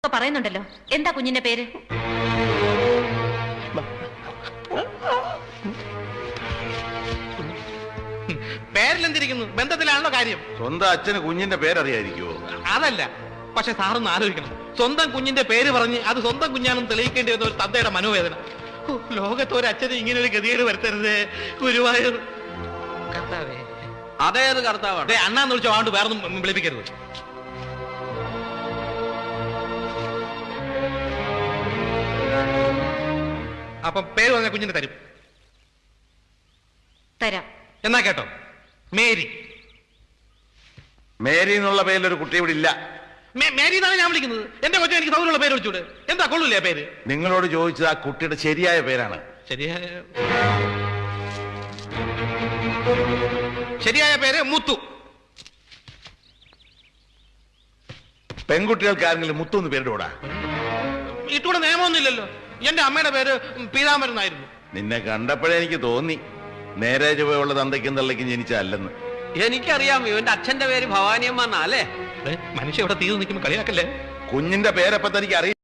പറയുന്നുണ്ടല്ലോ. എന്താ കുഞ്ഞിന്റെ പേര്? പേരിലെന്തിരിക്കുന്നു? ബന്ധത്തിലാണല്ലോ കാര്യം. സ്വന്തം അച്ഛന് കുഞ്ഞിന്റെ പേരറിയായിരിക്കുമോ? അതല്ല, പക്ഷെ സാറൊന്ന് ആലോചിക്കണം. സ്വന്തം കുഞ്ഞിന്റെ പേര് പറഞ്ഞ് അത് സ്വന്തം കുഞ്ഞാണെന്ന് തെളിയിക്കേണ്ടി വരുന്ന ഒരു തന്തയുടെ മനോവേദന. ലോകത്ത് ഒരു അച്ഛന് ഇങ്ങനെ ഒരു ഗതികേട് വരുത്തരുത് ഗുരുവായൂർ. കർത്താവേ, അതേത് കർത്താവാണ്? അണ്ണാന്ന് വിളിച്ചോ, ആണ്ട് വേറൊന്നും വിളിപ്പിക്കരുത്. അപ്പം പേര് പറഞ്ഞ കുഞ്ഞിന് തരും. തരാം. എന്നാ കേട്ടോ, മേരി. മേരി എന്നുള്ള പേരിലൊരു കുട്ടി ഇവിടെ ഇല്ല. മേരി എന്നാണ് ഞാൻ വിളിക്കുന്നത്. എന്റെ കൊച്ചു എനിക്ക് സൗകര്യമുള്ള പേര് വിളിച്ചൂടെ? എന്താ കൊള്ളൂല്ലേ പേര്? നിങ്ങളോട് ചോദിച്ചത് ആ കുട്ടിയുടെ ശരിയായ പേരാണ്. ശരിയായ പേര് മുത്തു. പെൺകുട്ടികൾക്ക് ആരെങ്കിലും മുത്തു എന്ന് പേരിടൂടാ? ഇട്ടൂടെ നിയമമൊന്നുമില്ലല്ലോ. എന്റെ അമ്മയുടെ പേര് പീതാമരൻ എന്നായിരുന്നു. നിന്നെ കണ്ടപ്പോഴേ എനിക്ക് തോന്നി നേരെ ചുവയുള്ള തന്തയ്ക്കും തള്ളയ്ക്കും ജനിച്ചല്ലെന്ന്. എനിക്കറിയാം, ഇവന്റെ അച്ഛന്റെ പേര് ഭവാനിയമ്മ എന്നാ അല്ലേ? മനുഷ്യ ഇവിടെ തീർന്നു നിൽക്കുമ്പോൾ കളിയാക്കല്ലേ. കുഞ്ഞിന്റെ പേരപ്പം തനിക്ക് അറിയാം.